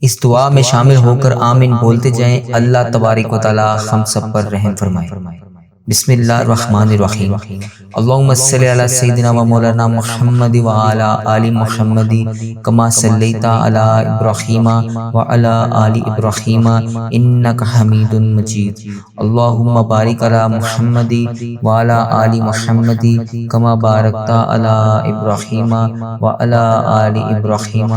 اس دعا میں شامل ہو کر آمین بولتے جائیں۔ اللہ تبارک و تعالی ہم سب پر رحم فرمائے۔ بسم اللہ الرحمن الرحیم۔ اللہم صلی علی سیدنا و مولانا محمد و علی آل محمد کما صلیت علی ابراہیم و علی آل ابراہیم انک حمید مجید۔ اللہم بارک علی محمد و علی آل محمد کما بارکت علی ابراہیم و علی آل ابراہیم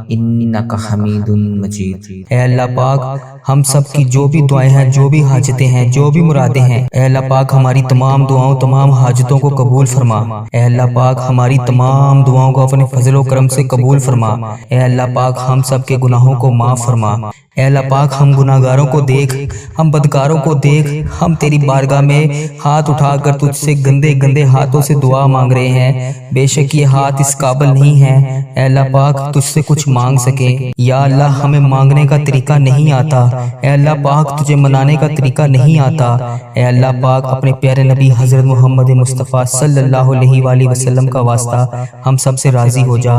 انک حمید مجید۔ اے اللہ پاک ہم سب کی جو بھی دعائیں ہیں، جو بھی حاجتیں ہیں، جو بھی مرادیں ہیں، اے اللہ پاک ہماری تمام دعاؤں، تمام حاجتوں کو قبول فرما۔ اے اللہ پاک ہماری تمام دعاؤں کو اپنے فضل و کرم سے قبول فرما۔ اے اللہ پاک ہم سب کے گناہوں کو معاف فرما۔ اے اللہ پاک ہم گناہ گاروں کو دیکھ، ہم بدکاروں کو دیکھ، ہم تیری بارگاہ میں ہاتھ اٹھا کر تجھ سے گندے گندے ہاتھوں سے دعا مانگ رہے ہیں۔ بے شک یہ ہاتھ اس قابل نہیں ہے اے اللہ پاک تجھ سے کچھ مانگ سکیں۔ یا اللہ ہمیں مانگنے کا طریقہ نہیں آتا، اے اللہ پاک تجھے منانے کا طریقہ نہیں آتا۔ اے اللہ پاک اپنے پیارے نبی حضرت محمد مصطفیٰ صلی اللہ علیہ وآلہ وسلم کا واسطہ ہم سب سے راضی ہو جا۔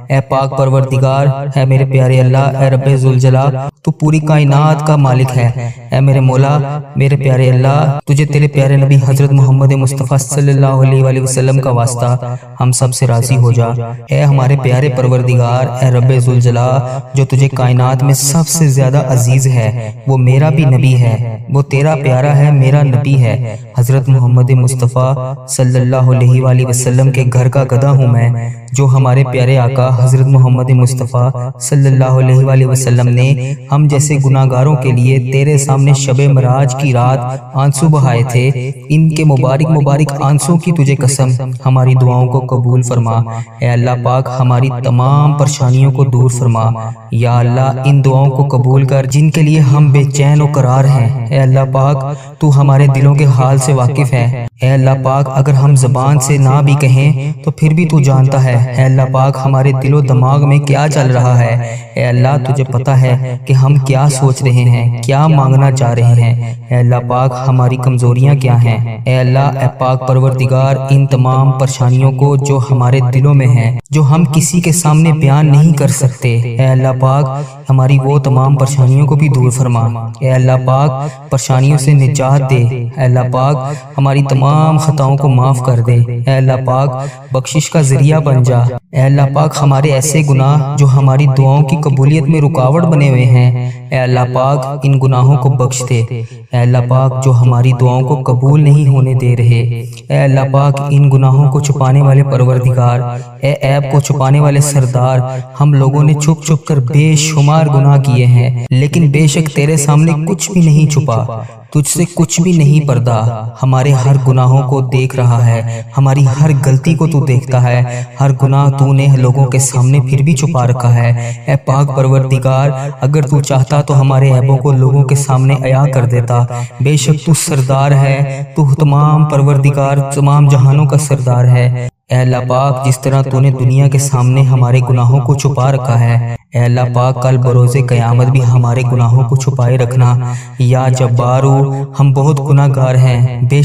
اے پاک پروردگار، اے میرے پیارے اللہ، اے رب ذوالجلال، تو پوری کائنات کا مالک ہے۔ اے میرے مولا، میرے پیارے اللہ، تجھے تیرے پیارے نبی حضرت محمد مصطفیٰ صلی اللہ علیہ وآلہ وسلم کا واسطہ ہم سب سے راضی ہو جا۔ اے ہمارے پیارے پروردگار، اے رب ذوالجلال، جو تجھے کائنات میں سب سے زیادہ عزیز ہے، وہ میرا بھی نبی ہے، وہ تیرا پیارا ہے، میرا نبی ہے۔ حضرت محمد مصطفیٰ صلی اللہ علیہ وآلہ وسلم کے گھر کا گدھا ہوں میں، جو ہمارے پیارے آقا حضرت محمد مصطفیٰ صلی اللہ علیہ وآلہ وسلم نے ہم جیسے گناہ گاروں کے لیے تیرے سامنے شب معراج کی رات آنسو بہائے تھے۔ ان کے مبارک مبارک آنسوں کی تجھے قسم ہماری دعاؤں کو قبول فرما۔ اے اللہ پاک ہماری تمام پریشانیوں کو دور فرما۔ یا اللہ ان دعاؤں کو قبول کر جن کے لیے ہم بے چین و قرار ہیں۔ اے اللہ پاک تو ہمارے دلوں کے حال سے واقف ہے۔ اے اللہ پاک اگر ہم زبان سے نہ بھی کہیں تو پھر بھی تو جانتا ہے۔ اے اللہ پاک ہمارے دل و دماغ میں کیا چل رہا ہے، اے اللہ تجھے پتہ ہے کہ ہم کیا سوچ رہے ہیں، کیا مانگنا چاہ رہے ہیں۔ اے اللہ پاک ہماری کمزوریاں کیا ہیں۔ اے اللہ، اے پاک پروردگار، ان تمام پریشانیوں کو جو ہمارے دلوں میں ہیں، جو ہم کسی کے سامنے بیان نہیں کر سکتے، اے اللہ پاک ہماری وہ تمام پریشانیوں کو بھی دور فرما۔ اے اللہ پاک پریشانیوں سے نجات دے۔ اے اللہ پاک ہماری تمام خطاؤں کو معاف کر دے۔ اے اللہ پاک بخشش کا ذریعہ بن جا۔ اے اللہ پاک ہمارے ایسے گناہ جو ہماری دعاؤں کی قبولیت میں رکاوٹ بنے ہوئے ہیں، اے اللہ پاک ان گناہوں کو بخش دے۔ اے اللہ پاک جو ہماری دعاؤں کو قبول نہیں ہونے دے رہے، اے اللہ پاک ان گناہوں کو چھپانے والے پروردگار، اے عیب کو چھپانے والے سردار، ہم لوگوں نے چھپ چھپ کر بے شمار گناہ کیے ہیں، لیکن بے شک تیرے سامنے کچھ بھی نہیں چھپا، تجھ سے کچھ بھی نہیں پردہ۔ ہمارے ہر گناہوں کو دیکھ رہا ہے، ہماری ہر غلطی کو تو دیکھتا ہے، ہر گناہ تو نے لوگوں کے سامنے پھر بھی چھپا رکھا ہے۔ اے پاک پروردگار، اگر تو چاہتا تو ہمارے عیبوں کو لوگوں کے سامنے عیاں کر دیتا۔ بے شک تو سردار ہے، تو تمام پروردگار، تمام جہانوں کا سردار ہے۔ اے اللہ پاک جس طرح تو نے دنیا کے سامنے ہمارے گناہوں کو چھپا رکھا ہے، اے اللہ پاک کل بروز قیامت بھی ہمارے گناہوں کو چھپائے رکھنا۔ یا جبارو، ہم بہت گناہ گار ہیں، بے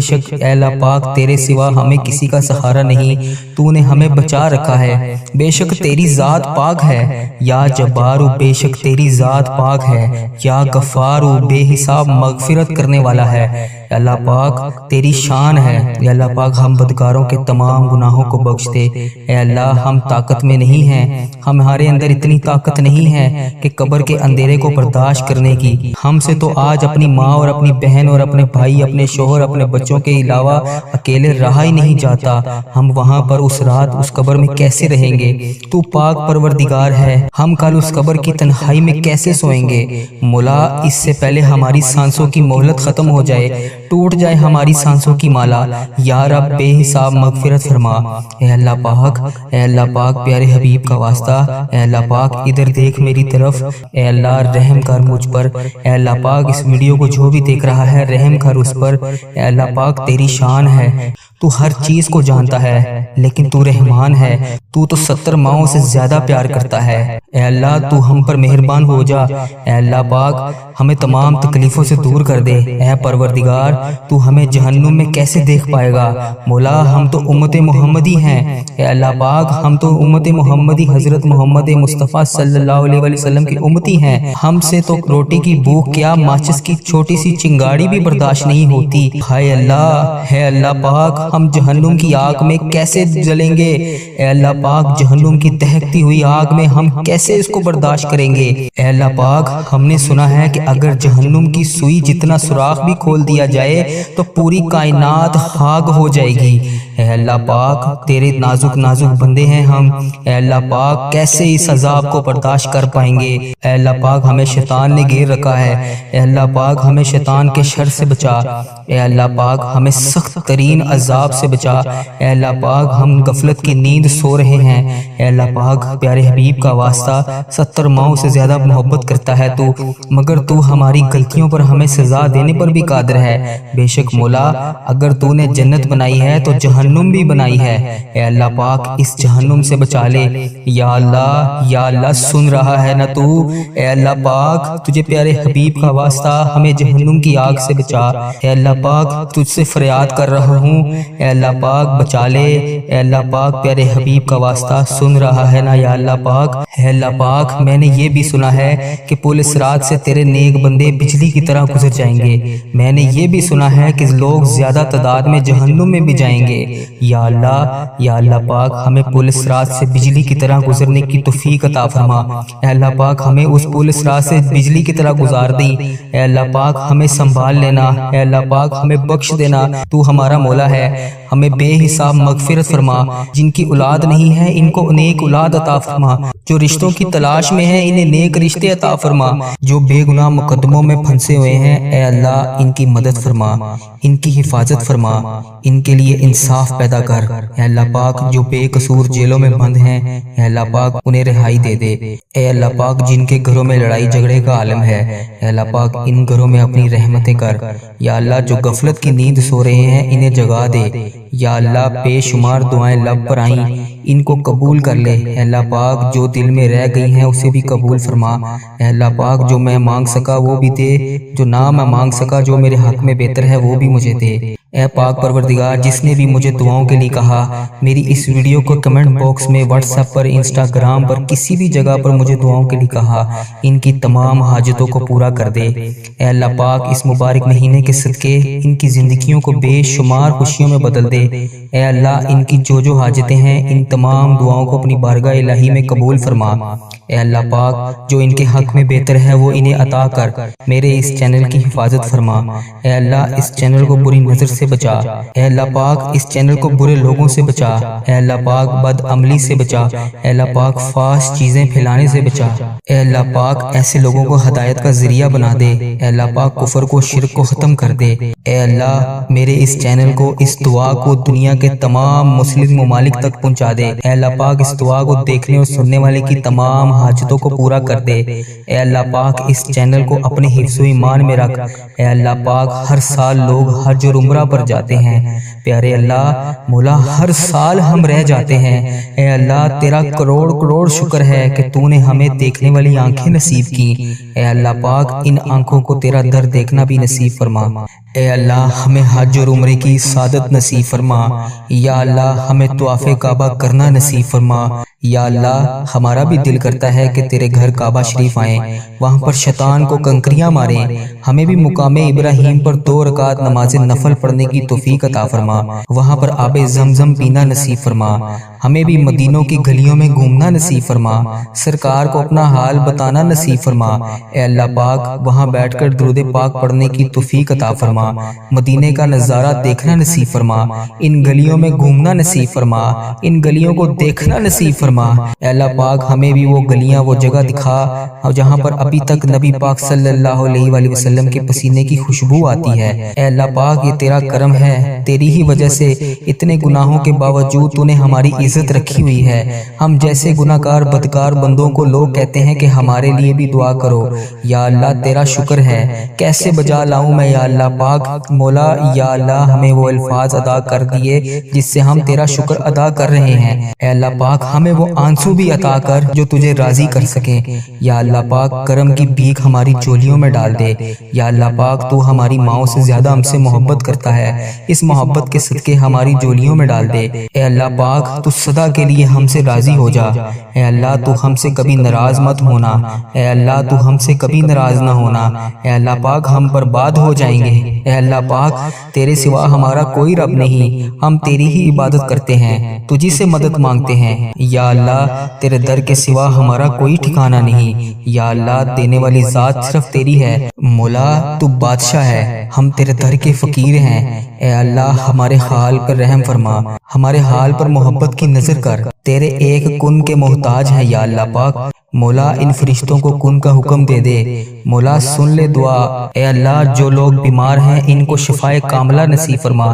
شک اے اللہ پاک تیرے سوا ہمیں کسی کا سہارا نہیں، تو نے ہمیں بچا رکھا ہے۔ بے شک تیری ذات پاک ہے۔ یا جبارو، بے شک تیری ذات پاک ہے۔ یا غفارو، بے حساب مغفرت کرنے والا ہے۔ اے اللہ پاک تیری شان ہے۔ اے اللہ پاک ہم بدکاروں کے تمام گناہوں کو بخش دے۔ اے اللہ ہم طاقت میں نہیں ہیں، ہمارے اندر اتنی طاقت نہیں ہے کہ قبر کے اندھیرے کو برداشت کرنے کی۔ ہم سے تو آج اپنی ماں اور اپنی بہن اور اپنے بھائی، اپنے شوہر، اپنے بچوں کے علاوہ اکیلے رہا ہی نہیں جاتا۔ ہم وہاں پر اس رات اس قبر میں کیسے رہیں گے؟ تو پاک پروردگار ہے، ہم کل اس قبر کی تنہائی میں کیسے سوئیں گے؟ مولا اس سے پہلے ہماری سانسوں کی مہلت ختم ہو جائے، ٹوٹ جائے ہماری سانسوں کی مالا۔ یا رب بے حساب مغفرت فرما۔ اے اللہ پاک، اے اللہ پاک پیارے حبیب کا واسطہ، اے اللہ پاک ادھر دیکھ میری طرف، اے اللہ رحم کر مجھ پر۔ اے اللہ پاک اس ویڈیو کو جو بھی دیکھ رہا ہے رحم کر اس پر۔ اے اللہ پاک تیری شان ہے، تو ہر چیز کو جانتا ہے، لیکن تو رحمان ہے، تو 70 ماؤں سے زیادہ پیار کرتا ہے۔ اے اللہ تو ہم پر مہربان ہو جا۔ اے اللہ پاک ہمیں تمام تکلیفوں سے دور کر دے۔ اے پروردگار تو ہمیں جہنم میں کیسے دیکھ پائے گا؟ مولا ہم تو امت محمدی ہیں۔ اے اللہ پاک ہم تو امت محمدی حضرت محمد مصطفیٰ صلی اللہ علیہ وسلم کی امتی ہیں۔ ہم سے تو روٹی کی بھوک کیا ماچس کی چھوٹی سی چنگاڑی بھی برداشت نہیں ہوتی۔ ہائے اللہ، ہے اللہ پاک ہم جہنم کی آگ میں کیسے جلیں گے؟ اے اللہ پاک جہنم کی دہکتی ہوئی آگ میں ہم کیسے اس کو برداشت کریں گے؟ اے اللہ پاک ہم نے سنا ہے کہ اگر جہنم کی سوئی جتنا سوراخ بھی کھول دیا جائے تو پوری کائنات خاک ہو جائے گی۔ اے اللہ پاک تیرے نازک نازک بندے ہیں ہم۔ اے اللہ پاک کیسے اس عذاب کو برداشت کر پائیں گے؟ اے اللہ پاک ہمیں شیطان نے گھیر رکھا ہے۔ اے اللہ پاک ہمیں شیطان کے شر سے بچا۔ اے اللہ پاک ہمیں سخت ترین عذاب سے بچا۔ اے اللہ پاک ہم غفلت کی نیند سو رہے ہیں۔ اے اللہ پاک پیارے حبیب کا واسطہ 70 ماؤں سے زیادہ محبت کرتا ہے تو، مگر تو ہماری غلطیوں پر ہمیں سزا دینے پر بھی قادر ہے۔ بے شک مولا اگر تو نے جنت بنائی ہے تو جہنم بھی بنائی ہے۔ اے اللہ پاک اس جہنم سے بچا لے۔ یا اللہ سن رہا ہے نا تو؟ اے اللہ پاک تجھے پیارے حبیب کا واسطہ ہمیں جہنم کی آگ سے بچا۔ اے اللہ پاک تجھ سے فریاد کر رہا ہوں، اے اللہ پاک بچا لے۔ اے اللہ پاک پیارے حبیب کا واسطہ سن رہا ہے نا یا اللہ پاک؟ اے اللہ پاک میں نے یہ بھی سنا ہے کہ پل صراط سے تیرے نیک بندے بجلی کی طرح گزر جائیں گے۔ میں نے یہ بھی سنا ہے کہ لوگ زیادہ تعداد میں جہنم میں بھی جائیں گے۔ یا اللہ پاک ہمیں پل صراط سے بجلی کی طرح گزرنے کی توفیق عطا فرما۔ اے اللہ پاک ہمیں اس پل صراط سے بجلی کی طرح گزار دی۔ اے اللہ پاک ہمیں سنبھال لینا۔ اے اللہ پاک ہمیں بخش دینا، تو ہمارا مولا ہے۔ ہمیں بے حساب مغفرت فرما۔ جن کی اولاد نہیں ہے ان کو نیک اولاد عطا فرما۔ جو رشتوں کی تلاش میں ہیں انہیں نیک رشتے عطا فرما۔ جو بے گناہ مقدموں میں پھنسے ہوئے ہیں اے اللہ ان کی مدد فرما، ان کی حفاظت فرما، ان کے لیے انصاف پیدا کر۔ اے اللہ پاک جو بے قصور جیلوں میں بند ہیں اے اللہ پاک انہیں رہائی دے دے۔ اے اللہ پاک جن کے گھروں میں لڑائی جھگڑے کا عالم ہے اے اللہ پاک ان گھروں میں اپنی رحمتیں کر۔ یا اللہ جو غفلت کی نیند سو رہے ہیں انہیں جگا دے۔ یا اللہ بے شمار دعائیں لب پر آئیں ان کو قبول کر لے۔ اے اللہ پاک جو دل میں رہ گئی ہیں اسے بھی قبول فرما۔ اے اللہ پاک جو میں مانگ سکا وہ بھی دے، جو نہ میں مانگ سکا جو میرے حق میں بہتر ہے وہ بھی مجھے دے۔ اے پاک پروردگار جس نے بھی مجھے دعاؤں کے لیے کہا، میری اس ویڈیو کو کمنٹ باکس میں واٹس ایپ پر انسٹاگرام پر کسی بھی جگہ پر مجھے دعاؤں کے لیے کہا، ان کی تمام حاجتوں کو پورا کر دے۔ اے اللہ پاک اس مبارک مہینے کے صدقے ان کی زندگیوں کو بے شمار خوشیوں میں بدل دے۔ اے اللہ ان کی جو حاجتیں ہیں ان تمام دعاؤں کو اپنی بارگاہ الہی میں قبول فرما۔ اے اللہ پاک جو ان کے حق میں بہتر ہے وہ انہیں عطا کر۔ میرے اس چینل کی حفاظت فرما۔ اے اللہ اس چینل کو بری نظر سے بچا۔ اے اللہ پاک اس چینل کو برے لوگوں سے بچا۔ اے اللہ پاک بد عملی سے بچا۔ اے اللہ پاک فحش چیزیں پھیلانے سے بچا۔ اے اللہ پاک ایسے لوگوں کو ہدایت کا ذریعہ بنا دے۔ اے اللہ پاک کفر کو شرک کو ختم کر دے۔ اے اللہ میرے اس چینل کو اس دعا کو دنیا کے تمام مسلم ممالک تک پہنچا دے۔ اے اللہ پاک اس دعا کو دیکھنے اور سننے والے کی تمام حاجتوں کو پورا کر دے۔ اے اللہ پاک اس چینل کو اپنے حفظ و ایمان میں رکھ۔ اے اللہ پاک ہر سال لوگ حج اور عمرہ پر جاتے ہیں پیارے اللہ مولا، ہر سال ہم رہ جاتے ہیں۔ اے اللہ تیرا کروڑ کروڑ شکر ہے کہ تو نے ہمیں دیکھنے والی آنکھیں نصیب کی۔ اے اللہ پاک ان آنکھوں کو تیرا در دیکھنا بھی نصیب فرما۔ اے اللہ ہمیں حج اور عمرے کی سعادت نصیب فرما۔ یا اللہ ہمیں طواف کعبہ کرنا نصیب فرما۔ یا اللہ ہمارا بھی دل کرتا ہے کہ تیرے گھر کعبہ شریف آئیں، وہاں پر شیطان کو کنکریاں ماریں۔ ہمیں بھی مقام ابراہیم پر 2 رکعت نماز نفل پڑھنے کی توفیق عطا فرما، وہاں پر آب زمزم پینا نصیب فرما۔ ہمیں بھی مدینوں کی گلیوں میں گھومنا نصیب فرما، سرکار کو اپنا حال بتانا نصیب فرما۔ اے اللہ پاک وہاں بیٹھ کر درود پاک پڑھنے کی توفیق عطا فرما، مدینے کا نظارہ دیکھنا نصیب فرما، ان گلیوں میں گھومنا نصیب فرما، ان گلیوں کو دیکھنا نصیب فرما۔ فرما۔ اے اللہ پاک ہمیں بھی وہ گلیاں وہ جگہ دکھا اور جہاں پر ابھی تک نبی پاک صلی اللہ علیہ وآلہ وسلم کے پسینے کی خوشبو آتی ہے۔ اے اللہ پاک یہ تیرا کرم ہے، تیری ہی وجہ سے اتنے گناہوں کے باوجود تو نے ہماری عزت رکھی ہوئی ہے۔ ہم جیسے گناہگار بدکار بندوں کو لوگ کہتے ہیں کہ ہمارے لیے بھی دعا کرو۔ یا اللہ تیرا شکر ہے، کیسے بجا لاؤں میں یا اللہ پاک مولا۔ یا اللہ ہمیں وہ الفاظ ادا کر دیے جس سے ہم تیرا شکر ادا کر رہے ہیں۔ اے اللہ پاک ہمیں وہ آنسو بھی عطا کر جو تجھے راضی کر سکیں۔ یا اللہ پاک کرم کی بھیک ہماری چولیوں میں ڈال دے۔ یا اللہ پاک تو ہماری ماؤں سے زیادہ ہم سے محبت کرتا ہے، اس محبت کے صدقے ہماری جولیوں میں ڈال دے۔ اے اللہ پاک تو سدا کے لیے ہم سے راضی ہو جا۔ اے اللہ تو ہم سے کبھی ناراض مت ہونا۔ اے اللہ تو ہم سے کبھی ناراض نہ ہونا۔ اے اللہ پاک ہم برباد ہو جائیں گے۔ اے اللہ پاک تیرے سوا ہمارا کوئی رب نہیں، ہم تیری ہی عبادت کرتے ہیں، تجھی سے مدد مانگتے ہیں۔ یا اللہ تیرے در کے سوا ہمارا کوئی ٹھکانہ نہیں۔ یا اللہ دینے والی ذات صرف تیری ہے۔ مولا تو بادشاہ ہے، ہم تیرے در کے فقیر ہیں۔ اے اللہ ہمارے حال پر رحم فرما، ہمارے حال پر محبت کی نظر کر، تیرے ایک کن کے محتاج ہیں یا اللہ پاک۔ مولا ان فرشتوں کو کن کا حکم دے دے، مولا سن لے دعا۔ اے اللہ جو لوگ بیمار ہیں ان کو شفائے کاملہ نصیب فرما۔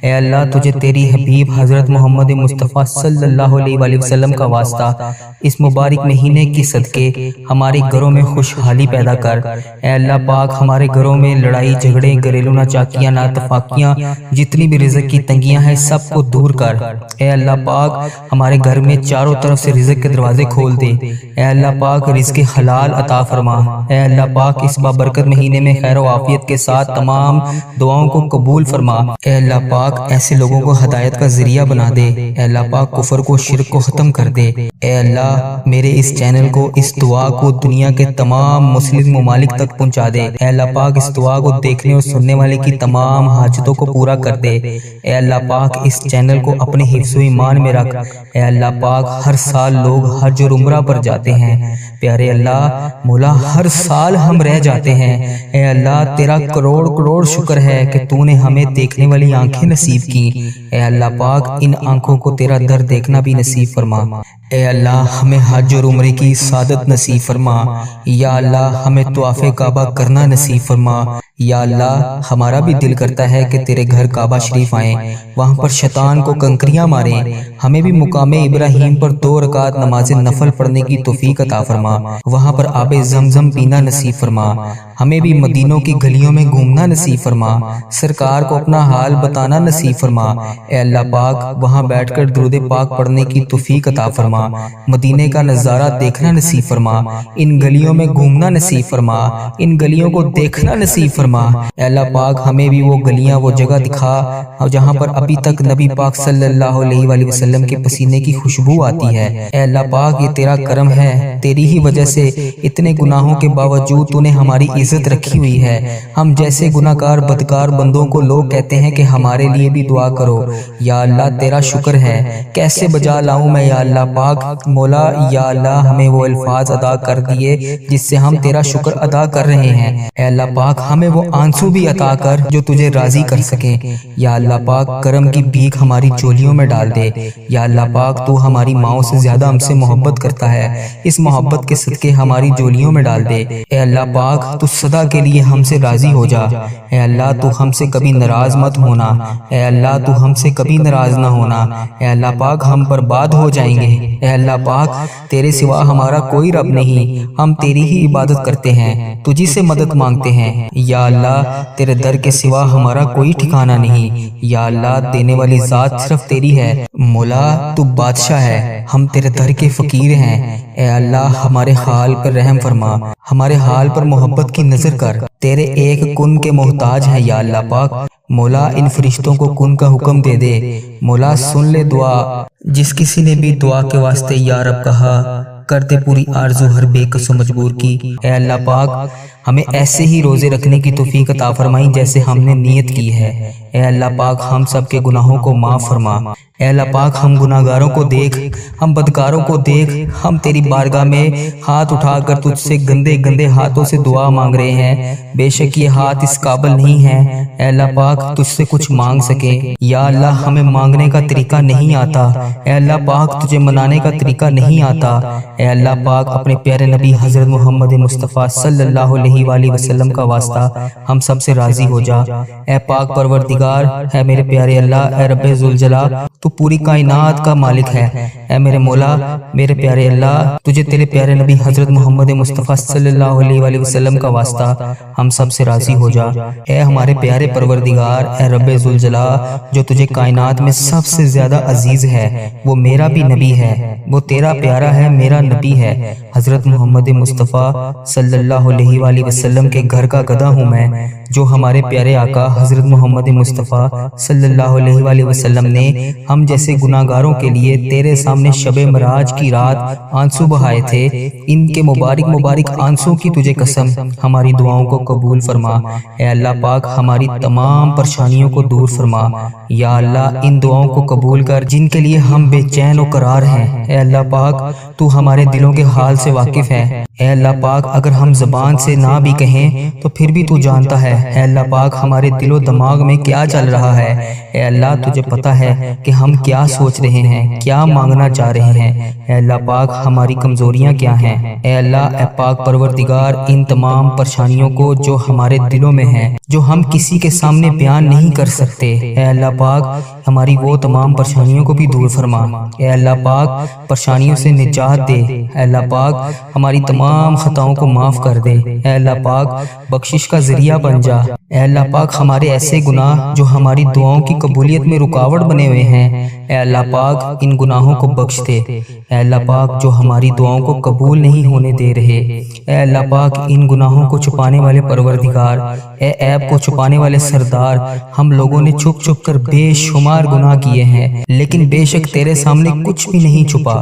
اے اللہ تجھے تیری حبیب حضرت محمد مصطفیٰ صلی اللہ علیہ وآلہ وسلم کا واسطہ اس مبارک مہینے کی صدقے ہمارے گھروں میں خوشحالی پیدا کر۔ اے اللہ پاک ہمارے گھروں میں لڑائی جھگڑے گھریلو ناچاکیاں ناتفاقیاں جتنی بھی رزق کی تنگیاں ہیں سب کو دور کر۔ اے اللہ پاک ہمارے گھر میں چاروں طرف سے رزق کے دروازے کھول دے۔ اے اللہ پاک رزق حلال عطا فرما۔ اے اللہ پاک اس بابرکت مہینے میں خیر و عافیت کے ساتھ تمام دعاؤں کو قبول فرما۔ اے اللہ پاک ایسے لوگوں کو ہدایت کا ذریعہ بنا دے۔ اے اللہ پاک کفر کو شرک کو ختم کر دے۔ اے اللہ میرے اس چینل کو اس دعا کو دنیا کے تمام مسلم ممالک تک پہنچا دے۔ اے اللہ پاک اس دعا کو دیکھنے اور سننے والے کی تمام حاجتوں کو پورا کر دے۔ اے اللہ پاک اس چینل کو اپنے حفظ و ایمان میں رکھ۔ اے اللہ پاک ہر سال لوگ حج اور عمرہ پر جاتے ہیں، پیارے اللہ مولا ہر سال ہم رہ جاتے ہیں۔ اے اللہ تیرا کروڑ کروڑ شکر ہے کہ تو نے ہمیں دیکھنے والی آنکھیں نصیب کی۔ اے اللہ پاک ان آنکھوں کو تیرا در دیکھنا بھی نصیب فرما۔ اے اللہ ہمیں حج اور عمرے کی سعادت نصیب فرما۔ یا اللہ ہمیں طواف کعبہ کرنا نصیب فرما۔ یا اللہ ہمارا بھی دل کرتا ہے کہ تیرے گھر کعبہ شریف آئیں، وہاں پر شیطان کو کنکریاں ماریں، ہمیں بھی مقام ابراہیم پر 2 رکعت نماز نفل پڑھنے کی توفیق عطا فرما، وہاں پر آب زمزم پینا نصیب فرما، ہمیں بھی مدینوں کی گلیوں میں گھومنا نصیب فرما، سرکار کو اپنا حال بتانا نصیب فرما۔ اے اللہ پاک وہاں بیٹھ کر درود پاک پڑھنے کی توفیق عطا فرما، مدینے کا نظارہ دیکھنا نصیب فرما، ان گلیوں میں گھومنا نصیب فرما، ان گلیوں کو دیکھنا نصیب فرما۔ اے اللہ پاک ہمیں بھی وہ گلیاں وہ جگہ دکھا اور جہاں پر ابھی تک نبی پاک صلی اللہ علیہ وآلہ وسلم کے پسینے کی خوشبو آتی ہے۔ اے اللہ پاک یہ تیرا کرم ہے، تیری ہی وجہ سے اتنے گناہوں کے باوجود تو نے ہماری عزت رکھی ہوئی ہے۔ ہم جیسے گناہگار بدکار بندوں کو لوگ کہتے ہیں کہ ہمارے لیے بھی دعا کرو۔ یا اللہ تیرا شکر ہے، کیسے بجا لاؤں میں یا اللہ پاک مولا۔ یا اللہ ہمیں وہ الفاظ ادا کر دیے جس سے ہم تیرا شکر ادا کر رہے ہیں۔ اے اللہ پاک ہمیں وہ آنسو بھی عطا کر جو تجھے راضی کر سکیں۔ یا اللہ پاک کرم کی بھیک ہماری چولیوں میں ڈال دے۔ یا اللہ پاک تو ہماری ماؤں سے زیادہ ہم سے محبت کرتا ہے، اس محبت کے صدقے ہماری جولیوں میں ڈال دے۔ اے اللہ پاک تو سدا کے لیے ہم سے راضی ہو جا۔ اے اللہ تو ہم سے کبھی ناراض مت ہونا۔ اے اللہ تو ہم سے کبھی ناراض نہ ہونا۔ اے اللہ پاک ہم برباد ہو جائیں گے۔ اے اللہ پاک تیرے سوا ہمارا کوئی رب نہیں، ہم تیری ہی عبادت کرتے ہیں، تجھی سے مدد مانگتے ہیں۔ یا اللہ تیرے در کے سوا ہمارا کوئی ٹھکانہ نہیں۔ یا اللہ دینے والی ذات صرف تیری ہے۔ مولا تو بادشاہ ہے، ہم تیرے در کے فقیر ہیں۔ اے اللہ ہمارے حال پر رحم فرما، ہمارے حال پر محبت کی نظر کر، تیرے ایک کن کے محتاج ہیں یا اللہ پاک۔ مولا ان فرشتوں کو کن کا حکم دے دے، مولا سن لے دعا۔ جس کسی نے بھی دعا کے واسطے یا رب کہا، کر دے پوری آرزو ہر بے کس و مجبور کی۔ اے اللہ پاک ہمیں ایسے ہی روزے رکھنے کی توفیق عطا فرمائی جیسے ہم نے نیت کی ہے۔ اے اللہ پاک ہم سب کے گناہوں کو معاف فرما۔ اے اللہ پاک ہم گناہگاروں کو دیکھ، ہم بدکاروں کو دیکھ، ہم تیری بارگاہ میں ہاتھ اٹھا کر تجھ سے گندے گندے ہاتھوں سے دعا مانگ رہے ہیں۔ بے شک یہ ہاتھ اس قابل نہیں ہے اے اللہ پاک تجھ سے کچھ مانگ سکیں۔ یا اللہ ہمیں مانگنے کا طریقہ نہیں آتا، اے اللہ پاک تجھے منانے کا طریقہ نہیں آتا۔ اے اللہ پاک اپنے پیارے نبی حضرت محمد مصطفیٰ صلی اللہ علیہ وآلہ وسلم کا واسطہ ہم سب سے راضی ہو جا۔ اے پاک پروردگار، اے میرے پیارے اللہ، اے رب ذوالجلال، تو پوری کائنات کا مالک ہے۔ اے میرے مولا، میرے پیارے اللہ، تجھے تیرے پیارے نبی حضرت محمد مصطفیٰ صلی اللہ علیہ وآلہ وسلم کا واسطہ ہم سب سے راضی ہو جا۔ اے ہمارے پیارے پروردگار، اے رب ذوالجلال، جو تجھے کائنات میں سب سے زیادہ عزیز ہے، وہ میرا بھی نبی ہے، وہ تیرا پیارا ہے، میرا نبی ہے۔ حضرت محمد مصطفیٰ صلی اللہ علیہ وآلہ وسلم کے گھر کا گدھا ہوں میں، جو ہمارے پیارے آقا حضرت محمد مصطفیٰ صلی اللہ علیہ وآلہ وسلم نے ہم جیسے گناہگاروں کے لیے تیرے سامنے شب معراج کی رات آنسو بہائے تھے۔ ان کے مبارک مبارک آنسوں کی تجھے قسم، ہماری دعاؤں کو قبول فرما۔ اے اللہ پاک ہماری تمام پریشانیوں کو دور فرما۔ یا اللہ ان دعاؤں کو قبول کر جن کے لیے ہم بے چین و قرار ہیں۔ اے اللہ پاک تو ہمارے دلوں کے حال سے واقف ہے۔ اے اللہ پاک اگر ہم زبان سے نہ بھی کہیں تو پھر بھی تو جانتا ہے۔ اے اللہ پاک ہمارے دل و دماغ میں کیا چل رہا ہے، اے اللہ تجھے پتہ ہے کہ ہم کیا سوچ رہے ہیں، کیا مانگنا چاہ رہے ہیں۔ اے اللہ پاک ہماری کمزوریاں کیا ہیں۔ اے اللہ اے پاک پروردگار ان تمام پریشانیوں کو جو ہمارے دلوں میں ہیں، جو ہم کسی کے سامنے بیان نہیں کر سکتے، اے اللہ پاک ہماری وہ تمام پریشانیوں کو بھی دور فرما۔ اے اللہ پاک پریشانیوں سے نجات دے۔ اے اللہ پاک ہماری تمام خطاؤں کو معاف کر دے۔ اے اللہ پاک بخشش کا ذریعہ بن جا۔ اے اللہ پاک ہمارے ایسے گناہ جو ہماری دعاؤں کی قبولیت میں رکاوٹ بنے ہوئے ہیں، اے اللہ پاک ان گناہوں کو بخش دے۔ اے اللہ پاک جو ہماری دعاؤں کو قبول نہیں ہونے دے رہے، اے اللہ پاک ان گناہوں کو چھپانے والے پروردگار، اے عیب کو چھپانے والے سردار، ہم لوگوں نے چھپ چھپ کر بے شمار گناہ کیے ہیں، لیکن بے شک تیرے سامنے کچھ بھی نہیں چھپا،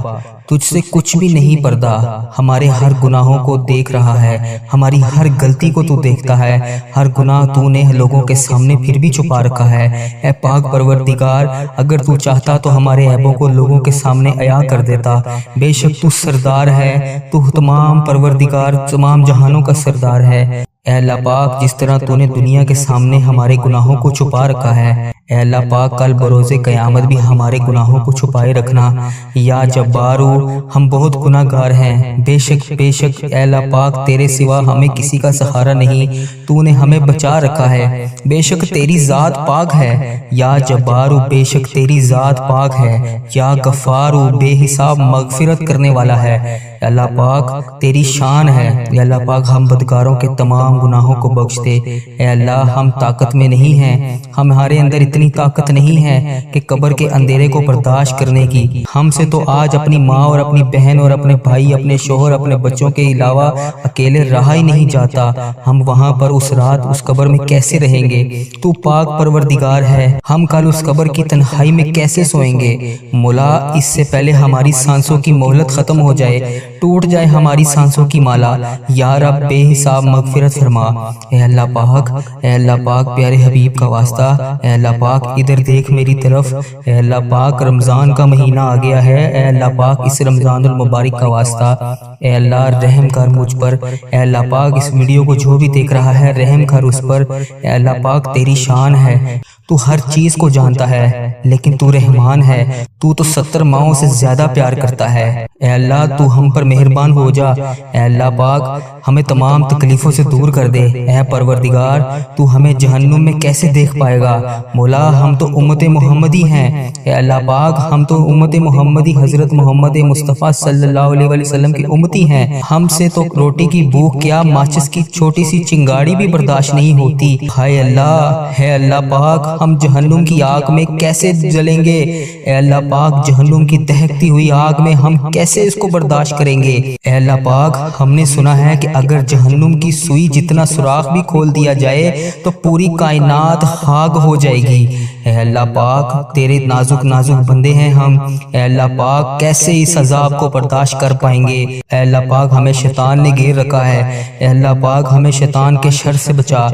تجھ سے کچھ بھی نہیں پردہ۔ ہمارے ہر گناہوں کو دیکھ رہا ہے، ہماری ہر غلطی کو تو دیکھتا ہے، ہر گناہ تو نے لوگوں کے سامنے پھر بھی چھپا رکھا ہے۔ اے پاک پروردگار اگر تو چاہتا تو ہمارے عیبوں کو لوگوں کے سامنے عیاں کر دیتا۔ بے شک تو سردار ہے، تو تمام پروردگار تمام جہانوں کا سردار ہے۔ اے اللہ پاک جس طرح تو نے دنیا کے سامنے ہمارے گناہوں کو چھپا رکھا ہے، اے اللہ پاک کل بروز قیامت بھی ہمارے گناہوں کو چھپائے رکھنا۔ یا جبارو ہم بہت گناہ گار ہیں، بے شک اے اللہ پاک تیرے سوا ہمیں کسی کا سہارا نہیں، تو نے ہمیں بچا رکھا ہے۔ بے شک تیری ذات پاک ہے، یا جبارو بے شک تیری ذات پاک ہے، یا غفارو بے حساب مغفرت کرنے والا ہے۔ اے اللہ پاک تیری شان ہے، اے اللہ پاک ہم بدکاروں کے تمام گناہوں کو بخش دے۔ اے اللہ ہم طاقت میں نہیں ہیں، ہمارے اندر اتنی طاقت نہیں ہے کہ قبر کے اندھیرے کو برداشت کرنے کی۔ ہم سے تو آج اپنی ماں اور اپنی بہن اور اپنے بھائی، اپنے شوہر، اپنے بچوں کے علاوہ اکیلے رہا ہی نہیں جاتا۔ ہم وہاں پر اس رات اس قبر میں کیسے رہیں گے؟ تو پاک پروردگار ہے، ہم کل اس قبر کی تنہائی میں کیسے سوئیں گے؟ مولا اس سے پہلے ہماری سانسوں کی مہلت ختم ہو جائے، ٹوٹ جائے ہماری سانسوں کی مالا، یا رب بے حساب مغفرت فرما۔ اے اللہ پاک پیارے حبیب کا واسطہ، اے اللہ پاک ادھر دیکھ میری طرف۔ اے اللہ پاک رمضان کا مہینہ آ گیا ہے، اے اللہ پاک اس رمضان المبارک کا واسطہ اے اللہ رحم کر مجھ پر۔ اے اللہ پاک اس ویڈیو کو جو بھی دیکھ رہا ہے رحم کر اس پر۔ اے اللہ پاک تیری شان ہے، تو ہر چیز کو جانتا ہے، لیکن تو رحمان ہے، تو 70 ماؤں سے زیادہ پیار کرتا ہے۔ اے اللہ تو ہم پر مہربان ہو جا۔ اے اللہ پاک ہمیں تمام تکلیفوں سے دور کر دے۔ اے پروردگار تو ہمیں جہنم میں کیسے دیکھ پائے گا؟ مولا ہم تو امت محمدی ہیں، اے اللہ پاک ہم تو امت محمدی حضرت محمد مصطفیٰ صلی اللہ علیہ وآلہ وسلم کی امتی ہیں۔ ہم سے تو روٹی کی بھوک کیا ماچس کی چھوٹی سی چنگاڑی بھی برداشت نہیں ہوتی۔ ہائے اللہ، ہے اللہ پاک ہم جہنم کی آگ میں کیسے جلیں گے؟ اے اللہ پاک جہنم کی دہکتی ہوئی آگ میں ہم کیسے اس کو برداشت کریں گے؟ اے اللہ پاک ہم نے سنا ہے کہ اگر جہنم کی سوئی جتنا سوراخ بھی کھول دیا جائے تو پوری کائنات خاک ہو جائے گی۔ اے اللہ پاک تیرے نازک نازک بندے ہیں ہم، اے اللہ پاک کیسے اس عذاب کو برداشت کر پائیں گے؟ اے اللہ پاک ہمیں شیطان نے گھیر رکھا ہے، اے اللہ پاک ہمیں شیطان کے شر سے بچا،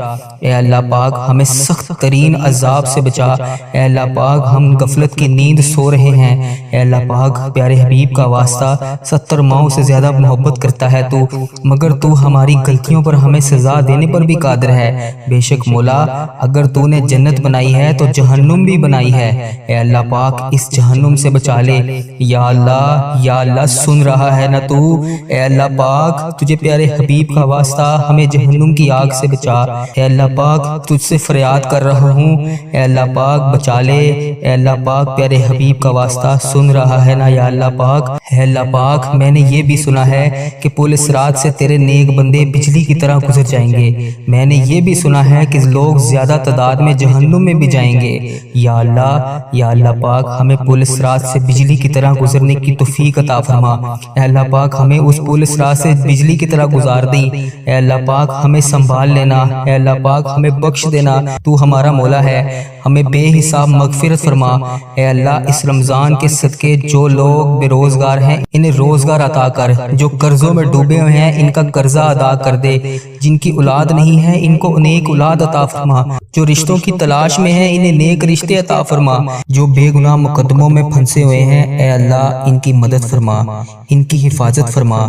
اے اللہ پاک ہمیں سخت ترین عذاب سے بچا، اے اللہ پاک ہم غفلت کی نیند سو رہے ہیں، اے اللہ پاک پیارے حبیب کا واسطہ 70 ماؤں سے زیادہ محبت کرتا ہے تو، مگر تو ہماری غلطیوں پر ہمیں سزا دینے پر بھی قادر ہے۔ بے شک مولا اگر تو نے جنت بنائی ہے تو جہنم بھی بنائی ہے، اے اللہ پاک اس جہنم سے بچا لے۔ یا اللہ سن رہا ہے نا تو؟ اے اللہ پاک تجھے پیارے حبیب کا واسطہ ہمیں جہنم کی آگ سے بچا، اے اللہ پاک تجھ سے فریاد کر رہا ہوں، اے اللہ پاک بچا لے، اے اللہ پاک پیارے حبیب کا واسطہ سن رہا ہے نا؟ یا اللہ پاک اے اللہ پاک میں نے یہ بھی سنا ہے کہ پل صراط سے تیرے نیک بندے بجلی کی طرح گزر جائیں گے، میں نے یہ بھی سنا ہے کہ لوگ زیادہ تعداد میں جہنم میں بھی جائیں گے۔ یا اللہ پاک ہمیں پل صراط سے بجلی کی طرح گزرنے کی توفیق عطا فرما، اے اللہ پاک ہمیں اس پل صراط سے بجلی کی طرح گزار دیں، اے اللہ پاک ہمیں سنبھال لینا، اے اللہ پاک ہمیں بخش دینا، تو ہمارا مولا ہے، ہمیں بے حساب مغفرت فرما۔ اے اللہ اس رمضان کے صدقے جو لوگ بے روزگار ہیں انہیں روزگار عطا کر، جو قرضوں میں ڈوبے ہوئے ہیں ان کا قرضہ ادا کر دے، جن کی اولاد نہیں ہے ان کو نیک اولاد عطا فرما، جو رشتوں کی تلاش میں ہیں انہیں نیک رشتے عطا فرما، جو بے گناہ مقدموں میں پھنسے ہوئے ہیں اے اللہ ان کی مدد فرما، ان کی حفاظت فرما،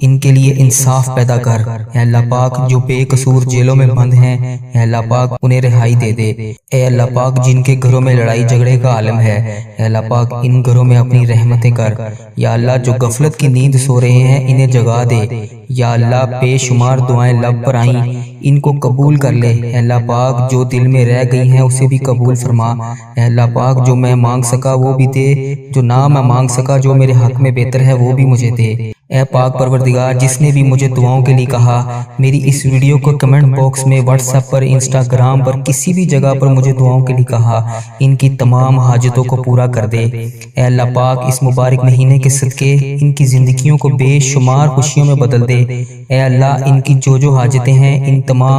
ان کے لیے انصاف پیدا کر، اے اللہ پاک جو بے قصور جیلوں میں بند ہیں اے اللہ پاک انہیں رہائی دے دے، اے اللہ پاک جن کے گھروں میں لڑائی جھگڑے کا عالم ہے اے اللہ پاک ان گھروں میں اپنی رحمتیں کر، یا اللہ جو غفلت کی نیند سو رہے ہیں انہیں جگا دے، یا اللہ بے شمار دعائیں لب پر آئیں ان کو قبول کر لے، اے اللہ پاک جو دل میں رہ گئی ہیں اسے بھی قبول فرما، اے اللہ پاک جو میں مانگ سکا وہ بھی دے، جو نہ میں مانگ سکا جو میرے حق میں بہتر ہے وہ بھی مجھے دے۔ اے پاک پروردگار جس نے بھی مجھے دعاؤں کے لیے کہا، میری اس ویڈیو کو کمنٹ باکس میں واٹس ایپ پر انسٹاگرام پر کسی بھی جگہ پر مجھے دعاؤں کے لیے کہا، ان کی تمام حاجتوں کو پورا کر دے۔ اے اللہ پاک اس مبارک مہینے کے صدقے ان کی زندگیوں کو بے شمار خوشیوں میں بدل دے، اے اللہ ان کی جو حاجتیں ہیں ان تمام